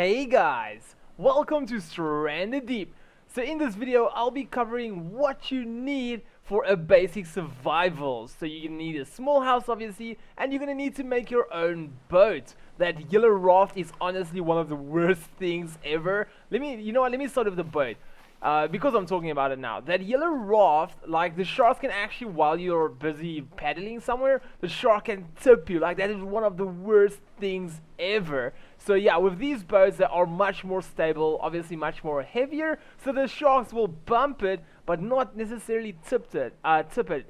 Hey guys, welcome to Stranded Deep. So in this video, I'll be covering what you need for a basic survival. So you're gonna need a small house obviously, and you're gonna need to make your own boat. That yellow raft is honestly one of the worst things ever. Let me start with the boat. Because I'm talking about it now. That yellow raft, like the sharks can actually, while you're busy paddling somewhere, the shark can tip you. Like that is one of the worst things ever. So yeah, with these boats that are much more stable, obviously much more heavier, so the sharks will bump it, but not necessarily tip it.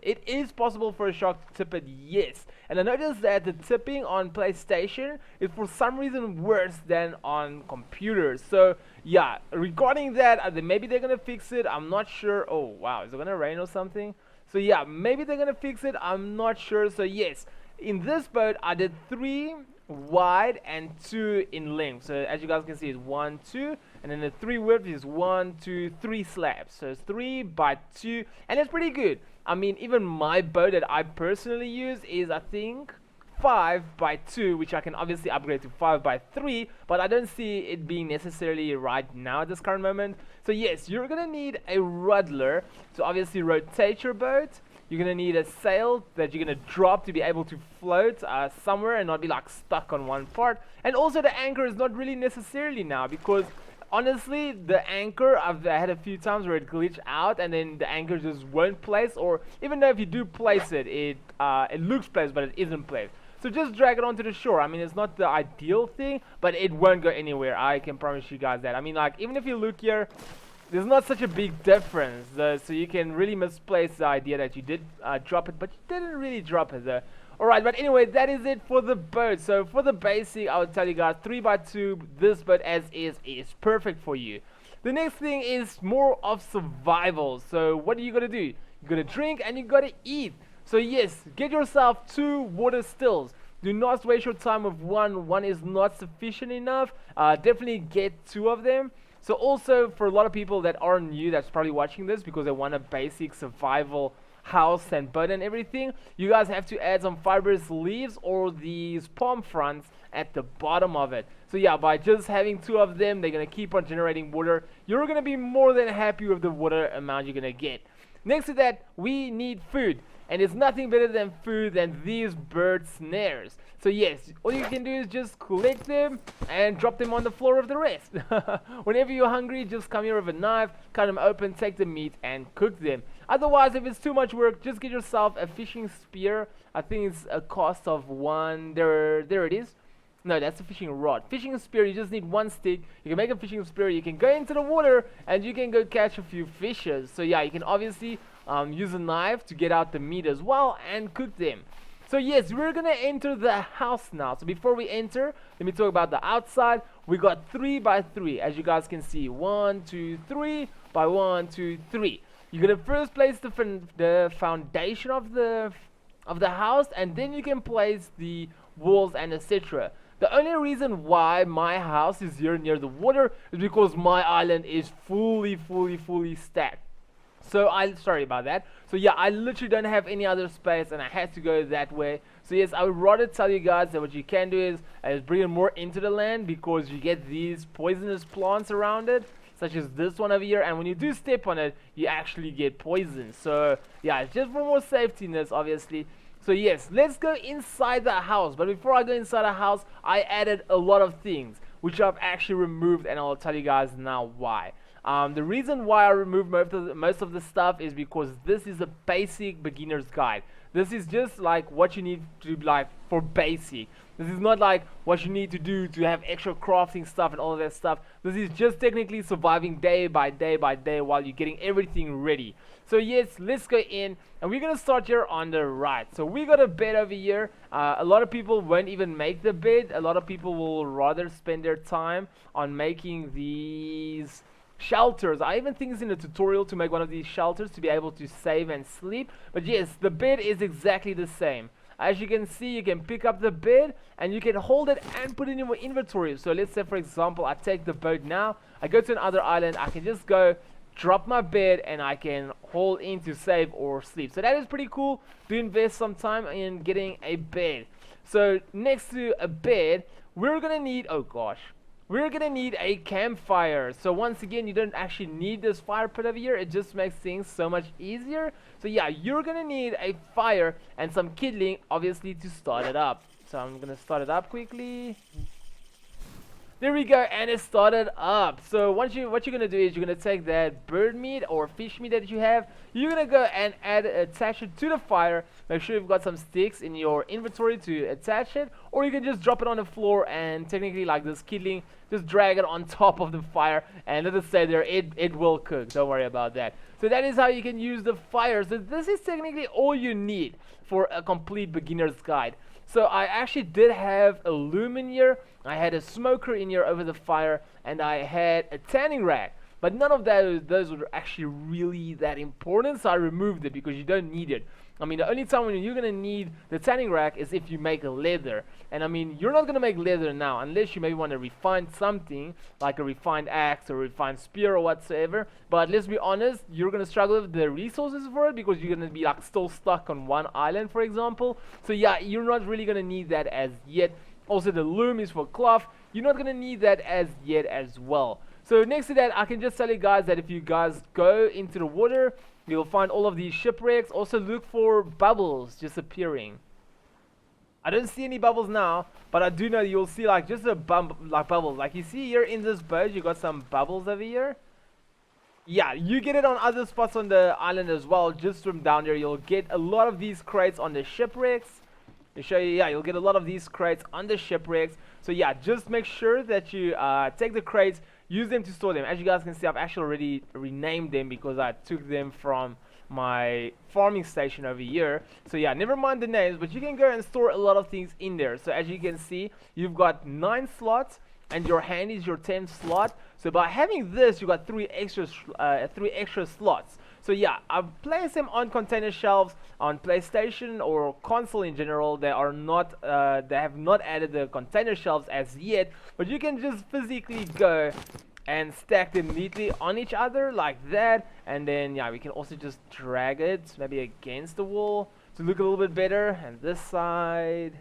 It is possible for a shark to tip it, yes. And I noticed that the tipping on PlayStation is for some reason worse than on computers. So yeah, regarding that, maybe they're gonna fix it. I'm not sure. Oh wow, is it gonna rain or something? So yeah, maybe they're gonna fix it. I'm not sure. So yes, in this boat I did 3 wide and 2 in length. So as you guys can see, it's 1, 2, and then the 3 width is 1, 2, 3 slabs. So it's 3 by 2, and it's pretty good. I mean, even my boat that I personally use is, I think, 5 by 2, which I can obviously upgrade to 5 by 3, but I don't see it being necessarily right now at this current moment. So yes, you're gonna need a rudder to obviously rotate your boat. You're gonna need a sail that you're gonna drop to be able to float somewhere and not be like stuck on one part. And also the anchor is not really necessarily now, because honestly the anchor, I've had a few times where it glitched out and then the anchor just won't place, or even though if you do place it, it looks placed but it isn't placed. So just drag it onto the shore. I mean, it's not the ideal thing, but it won't go anywhere. I can promise you guys that. I mean, like, even if you look here, there's not such a big difference, so you can really misplace the idea that you did drop it, but you didn't really drop it though. Alright, but anyway, that is it for the boat. So for the basic, I would tell you guys 3 by 2, this boat as is perfect for you. The next thing is more of survival. So what are you gonna do? You gotta drink and you gotta eat. So yes, get yourself 2 water stills. Do not waste your time with one is not sufficient enough. Definitely get 2 of them. So also, for a lot of people that are new, that's probably watching this because they want a basic survival house and boat and everything, you guys have to add some fibrous leaves or these palm fronds at the bottom of it. So yeah, by just having 2 of them, they're gonna keep on generating water. You're gonna be more than happy with the water amount you're gonna get. Next to that, we need food. And it's nothing better than food than these bird snares. So yes, all you can do is just collect them and drop them on the floor of the rest. Whenever you're hungry, just come here with a knife, cut them open, take the meat and cook them. Otherwise, if it's too much work, just get yourself a fishing spear. I think it's a cost of 1, there it is. No, that's a fishing rod. Fishing spear, you just need 1 stick. You can make a fishing spear, you can go into the water and you can go catch a few fishes. So yeah, you can obviously use a knife to get out the meat as well and cook them. So yes, we're gonna enter the house now. So before we enter, let me talk about the outside. We got 3 by 3, as you guys can see. 1, 2, 3 by 1, 2, 3. You're gonna first place the foundation of the house, and then you can place the walls and etc. The only reason why my house is here near the water is because my island is fully stacked. So sorry about that. So yeah, I literally don't have any other space and I had to go that way. So yes, I would rather tell you guys that what you can do is bring it more into the land, because you get these poisonous plants around it, such as this one over here, and when you do step on it, you actually get poisoned. So yeah, it's just for more safetyness, obviously. So yes, let's go inside the house. But before I go inside the house, I added a lot of things, which I've actually removed, and I'll tell you guys now why. The reason why I removed most of the stuff is because this is a basic beginner's guide. This is just like what you need to like for basic. This is not like what you need to do to have extra crafting stuff and all of that stuff. This is just technically surviving day by day by day while you're getting everything ready. So yes, let's go in, and we're gonna start here on the right. So we got a bed over here. A lot of people won't even make the bed. A lot of people will rather spend their time on making these shelters. I even think it's in the tutorial to make one of these shelters to be able to save and sleep. But yes, the bed is exactly the same. As you can see, you can pick up the bed and you can hold it and put it in your inventory. So let's say, for example, I take the boat now, I go to another island, I can just go drop my bed and I can hold in to save or sleep. So that is pretty cool. Do invest some time in getting a bed. So next to a bed, we're gonna need, oh gosh, we're gonna need a campfire. So once again, you don't actually need this fire pit over here. It just makes things so much easier. So yeah, you're gonna need a fire and some kindling, obviously, to start it up. So I'm gonna start it up quickly. There we go, and it started up. So what you're gonna do is you're gonna take that bird meat or fish meat that you have. You're gonna go and attach it to the fire. Make sure you've got some sticks in your inventory to attach it, or you can just drop it on the floor and technically, like this kindling, just drag it on top of the fire and let it stay there. It will cook. Don't worry about that. So that is how you can use the fire. So this is technically all you need for a complete beginner's guide. So I actually did have a loom in here, I had a smoker in here over the fire, and I had a tanning rack. But none of those were actually really that important, so I removed it because you don't need it. I mean, the only time when you're gonna need the tanning rack is if you make a leather. And I mean, you're not gonna make leather now unless you maybe want to refine something like a refined axe or a refined spear or whatsoever. But let's be honest, you're gonna struggle with the resources for it because you're gonna be like still stuck on one island, for example. So yeah, you're not really gonna need that as yet. Also, the loom is for cloth. You're not gonna need that as yet as well. So next to that, I can just tell you guys that if you guys go into the water, you'll find all of these shipwrecks. Also look for bubbles just appearing. I don't see any bubbles now, but I do know you'll see like just a bubbles. Like you see here in this boat, you got some bubbles over here. Yeah, you get it on other spots on the island as well. Just from down there, you'll get a lot of these crates on the shipwrecks. To show you, yeah, you'll get a lot of these crates on the shipwrecks. So yeah, just make sure that you take the crates, use them to store them. As you guys can see, I've actually already renamed them because I took them from my farming station over here. So yeah, never mind the names, but you can go and store a lot of things in there. So as you can see, you've got 9 slots and your hand is your 10th slot. So by having this, you got 3 extra slots. So yeah, I've placed them on container shelves on PlayStation or console in general. They are not, they have not added the container shelves as yet, but you can just physically go and stack them neatly on each other like that. And then yeah, we can also just drag it maybe against the wall to look a little bit better. And this side,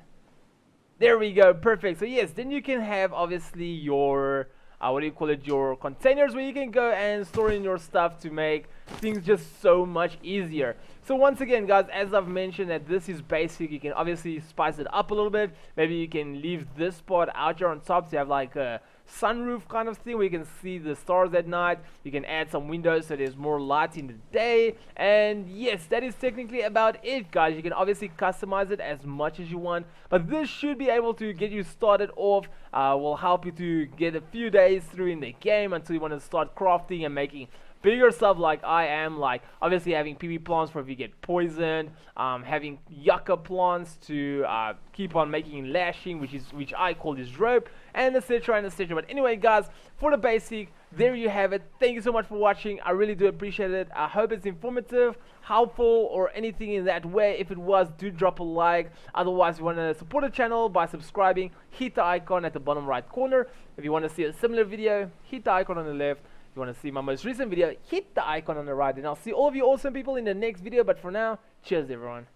there we go, perfect. So yes, then you can have obviously your what do you call it, your containers where you can go and store in your stuff to make things just so much easier. So once again guys, as I've mentioned that this is basic, you can obviously spice it up a little bit. Maybe you can leave this part out here on top so you have like a sunroof kind of thing where you can see the stars at night. You can add some windows so there's more light in the day. And yes, that is technically about it guys. You can obviously customize it as much as you want, but this should be able to get you started off. Will help you to get a few days through in the game until you want to start crafting and making bigger stuff like I am, like obviously having PB plants for if you get poisoned, having yucca plants to keep on making lashing, which I call this rope, and etc and etc. But anyway guys, for the basic, there you have it. Thank you so much for watching. I really do appreciate it. I hope it's informative, helpful, or anything in that way. If it was, do drop a like. Otherwise, if you want to support the channel by subscribing, hit the icon at the bottom right corner. If you want to see a similar video, hit the icon on the left. If you want to see my most recent video, hit the icon on the right. And I'll see all of you awesome people in the next video. But for now, cheers everyone.